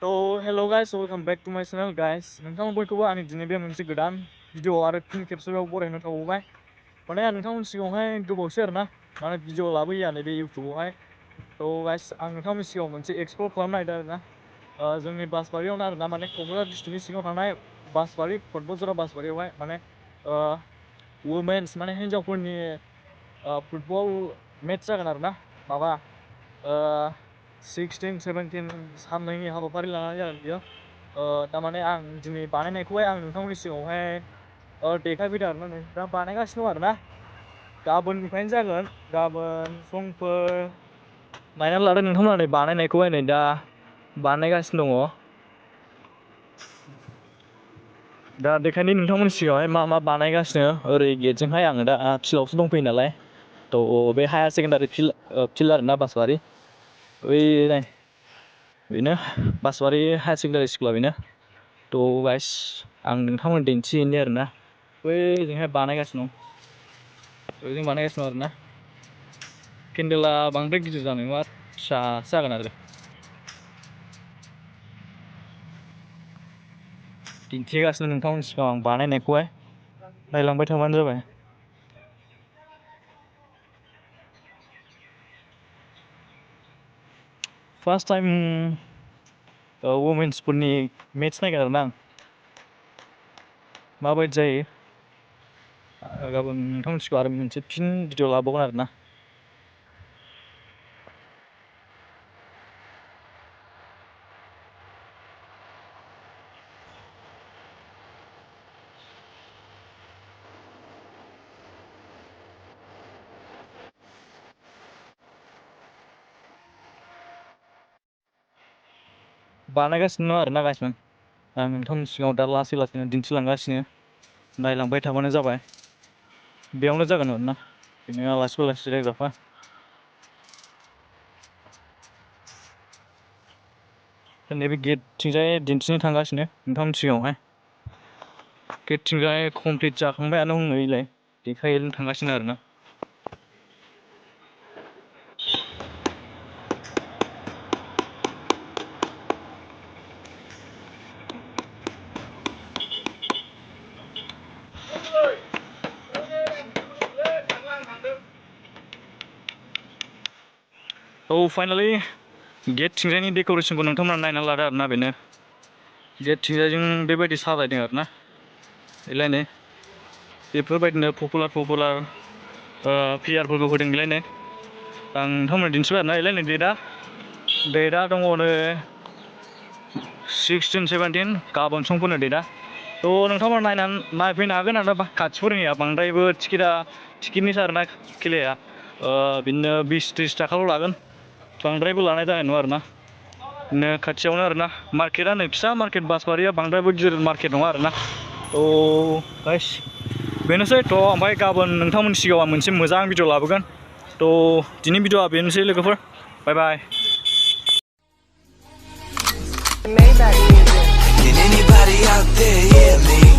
So hello guys, welcome back to my channel guys. नोंथां बयखौबो आंनि दिनै बे मोनसे गोदान भिडिअ आरो फिन खेबसेबाव बरायनो थाबावबाय। माने आं नोंथांमोननि सिगाङावहाय गोबावसै आरोना माने भिडिअ लाबोयो नैबे इउटुबावहाय। तो गाइस आं नोंथांमोननि सिगाङाव मोनसे एक्सप्लर खालामनो नागिरदों आरोना जोंनि बासबारियावनो आरोना माने क'क्राझार डिस्ट्रिक्टनि सिङाव थानाय बासबारि कटबजरा बासबारियावहाय माने वुमेन्स माने हिन्जावफोरनि फुटबल मेट्च जागोन आरोना माबा 16-17 साननैनि हाबाफारि लानानै जागोन बियो। तारमाने आं दिनै बानायनायखौहाय आं नोंथांमोननि सिगाङावहाय देखायफैदों आरोना नै दा बानायगासिनो दं आरोना गाबोननिफ्रायनो जागोन। गाबोन समफोर नायनानै लादो नोंथांमोना नै बानायनायखौहाय नै दा बानायगासिनो दङ। दा देखायनो नोंथांमोननि सिगाङावहाय मा मा बानायगासिनो ओरै गेटजोंहाय आङो दा फिल्डआवसो दंफैयो नालाय। तो बे हायार सेकेन्डारि फिल्ड आरोना बासबारि बेनो बासबारि हायार सेकेन्डारि स्कुला बेनो। तो गाइस आं नोंथांमोन दिन्थिहैनि आरोना बैजोंहाय बानायगासिनो दं। बैजों बानायगासिनो दं आरोना पेन्देला बांद्राय गिदिर जानाय नङा, फिसासो जागोन आरो। दिन्थिगासिनो नोंथांमोननि सिगाङाव आं बानायनायखौहाय नायलांबाय थाबानो जाबाय। फार्स्ट टाइम वुमेन्सफोरनि मेट्च नायगोन आरोना आं माबायदि जायो। गाबोन नोंथांमोननि सिगाङाव आरो मोनसे फिन भिडिअ लाबावगोन आरोना। बानायगासिनो दं आरोना गाइसमोन आं नोंथांमोननि सिगाङाव दा लासै लासैनो दिन्थिलांगासिनो, नायलांबाय थाबानो जाबाय। बेयावनो जागोन आरोना बेनो आलासि उलासि जिरायग्राफ्रा। नैबे गेटथिंजाय दिन्थिनो थांगासिनो नोंथांमोननि सिगाङावहाय। गेटथिंजाय कमप्लिट जाखांबायानो हनै देखायनो थांगासिनो आरोना। तो फाइनाली गेटथिंजायनि डेक'रेसनखौ नोंथांमोना नायना लादो आरोना बेनो गेटथिंजायजों बेबायदि साजायदों आरोना बेलायनो बेफोरबायदिनो पपुलार प्लेयारफोरखौ होदों बेलायनो। आं नोंथांमोननो दिन्थिबाय आरोना बेलायनो डेटआ दङ नै 16-17 गाबोन समफोरनो डेटआ। तो नोंथांमोना नायफैनो हागोन आरोना खाथिफोरनिया बांद्रायबो टिकेटनिसो आरोना खेलाया बिदिनो 20-30 थाखाल' लागोन, बांद्रायबो लानाय जानाय नङा आरोना। बिदिनो खाथियावनो आरोना मार्केटआ नै फिसा मार्केट बासबारिया बांद्रायबो गिदिर मार्केट नङा आरोना। तो गाइस बेनोसै। तो ओमफ्राय गाबोन नोंथांमोननि सिगाङाव आं मोनसे मोजां भिडिअ लाबोगोन। तो दिनै भिडिअआ बेनोसै लोगोफोर, बाय बाय। Can anybody out there hear me?